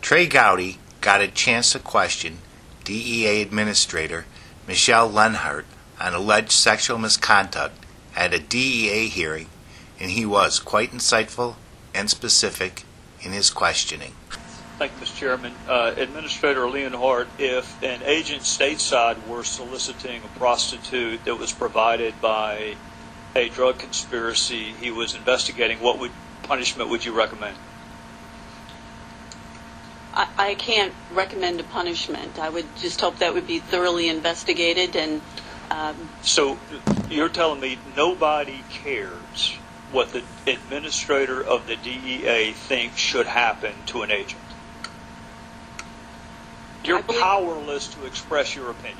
Trey Gowdy got a chance to question DEA Administrator Michele Leonhart on alleged sexual misconduct at a DEA hearing, and he was quite insightful and specific in his questioning. Thank you, Mr. Chairman. Administrator Leonhart, if an agent stateside were soliciting a prostitute that was provided by a drug conspiracy he was investigating, what punishment would you recommend? I can't recommend a punishment. I would just hope that would be thoroughly investigated. And so you're telling me nobody cares what the administrator of the DEA thinks should happen to an agent? You're powerless to express your opinion.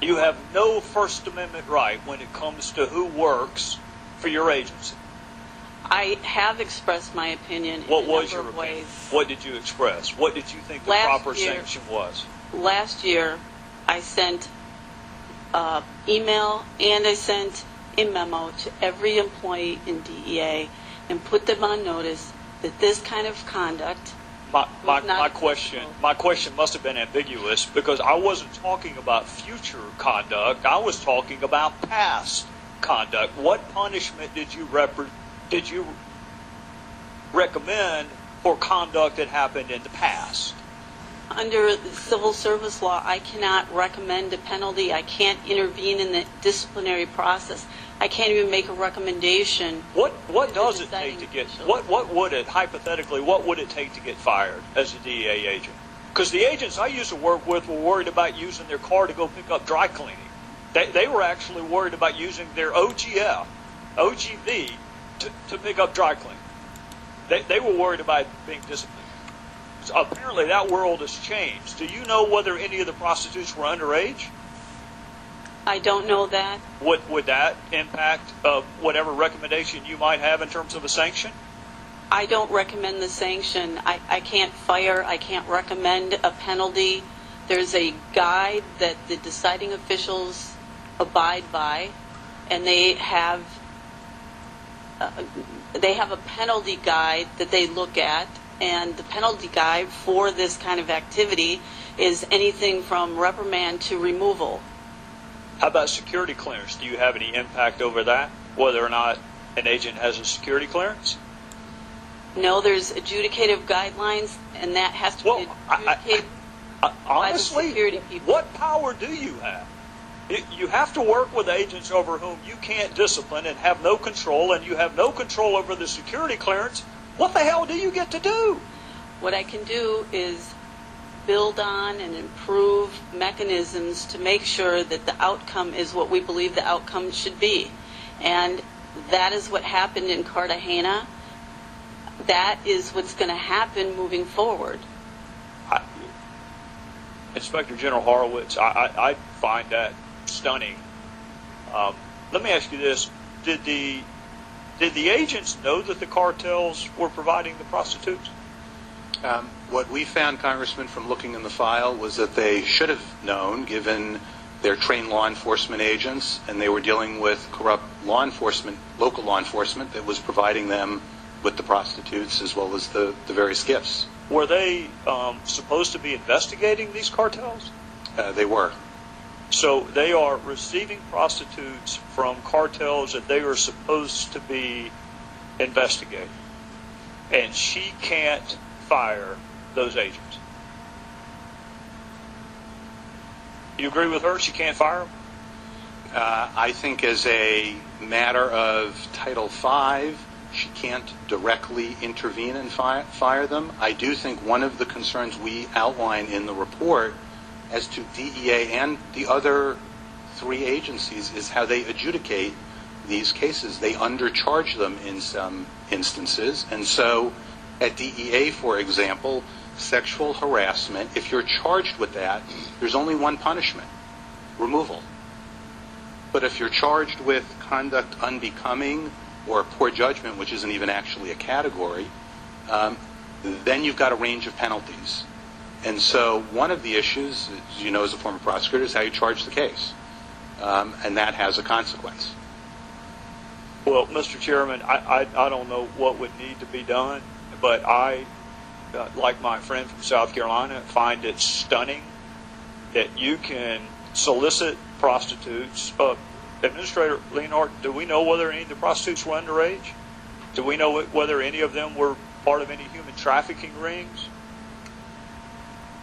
You have no First Amendment right when it comes to who works for your agency. I have expressed my opinion in What a was number your of opinion? ways. What did you express? What did you think the proper sanction was? Last year, I sent email and I sent a memo to every employee in DEA and put them on notice that this kind of conduct My question must have been ambiguous because I wasn't talking about future conduct. I was talking about past conduct. What punishment did you recommend for conduct that happened in the past? Under the civil service law, I cannot recommend a penalty. I can't intervene in the disciplinary process. I can't even make a recommendation. What does it take to get? What would it hypothetically? What would it take to get fired as a DEA agent? Because the agents I used to work with were worried about using their car to go pick up dry cleaning. They were actually worried about using their OGV to pick up dry cleaning. They were worried about being disciplined. So apparently that world has changed. Do you know whether any of the prostitutes were underage? I don't know that. Would that impact whatever recommendation you might have in terms of a sanction? I don't recommend the sanction. I can't fire. I can't recommend a penalty. There's a guide that the deciding officials abide by, and they have a penalty guide that they look at, and the penalty guide for this kind of activity is anything from reprimand to removal. How about security clearance? Do you have any impact over that, whether or not an agent has a security clearance? No, there's adjudicative guidelines, and that has to be adjudicated by the security people. What power do you have? You have to work with agents over whom you can't discipline and have no control, and you have no control over the security clearance. What the hell do you get to do? What I can do is build on and improve mechanisms to make sure that the outcome is what we believe the outcome should be. And that is what happened in Cartagena. That is what's going to happen moving forward. Inspector General Horowitz, I find that stunning. Let me ask you this. Did the agents know that the cartels were providing the prostitutes? What we found, Congressman, from looking in the file was that they should have known, given their trained law enforcement agents, and they were dealing with corrupt law enforcement, local law enforcement, that was providing them with the prostitutes as well as the various gifts. Were they supposed to be investigating these cartels? They were. So they are receiving prostitutes from cartels that they are supposed to be investigating. And she can't fire those agents. You agree with her? She can't fire them? I think as a matter of Title V, she can't directly intervene and fire them. I do think one of the concerns we outline in the report as to DEA and the other three agencies is how they adjudicate these cases. They undercharge them in some instances. And so at DEA, for example, sexual harassment, if you're charged with that, there's only one punishment: removal. But if you're charged with conduct unbecoming or poor judgment, which isn't even actually a category, then you've got a range of penalties. And so one of the issues, as you know as a former prosecutor, is how you charge the case. And that has a consequence. Well, Mr. Chairman, I don't know what would need to be done, but I like my friend from South Carolina, find it stunning that you can solicit prostitutes. Administrator Leonhart, do we know whether any of the prostitutes were underage? Do we know whether any of them were part of any human trafficking rings?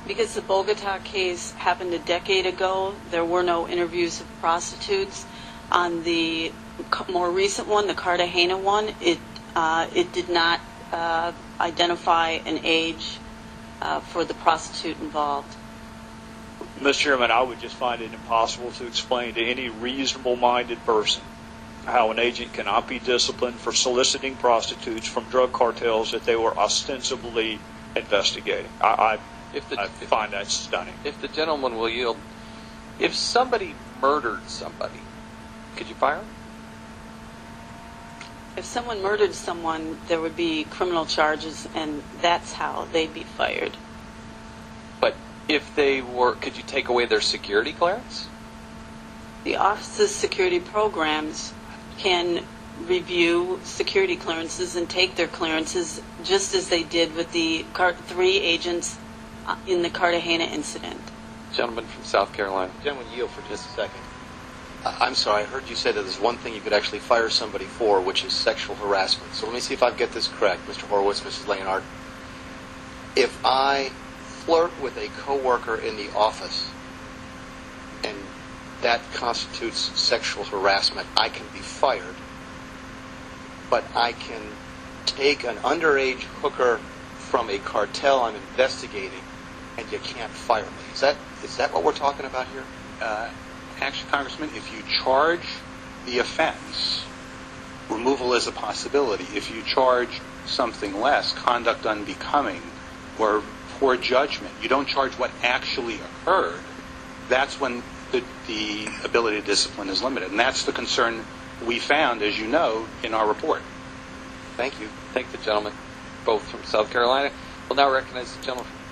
Because the Bogota case happened a decade ago, there were no interviews of prostitutes. On the more recent one, the Cartagena one, it did not identify an age for the prostitute involved. Mr. Chairman, I would just find it impossible to explain to any reasonable-minded person how an agent cannot be disciplined for soliciting prostitutes from drug cartels that they were ostensibly investigating. I find that stunning. If the gentleman will yield, if somebody murdered somebody, could you fire him? If someone murdered someone, there would be criminal charges, and that's how they'd be fired. But if they were, could you take away their security clearance? The Office's security programs can review security clearances and take their clearances just as they did with the 3 agents in the Cartagena incident. Gentleman from South Carolina. Gentleman, yield for just a second. I'm sorry, I heard you say that there's one thing you could actually fire somebody for, which is sexual harassment. So let me see if I get this correct, Mr. Horowitz, Mrs. Leonhart. If I flirt with a coworker in the office and that constitutes sexual harassment, I can be fired. But I can take an underage hooker from a cartel I'm investigating, and you can't fire me. Is that what we're talking about here? Actually, Congressman, if you charge the offense, removal is a possibility. If you charge something less, conduct unbecoming, or poor judgment, you don't charge what actually occurred, that's when the ability to discipline is limited. And that's the concern we found, as you know, in our report. Thank you. Thank the gentleman, both from South Carolina. We'll now recognize the gentleman from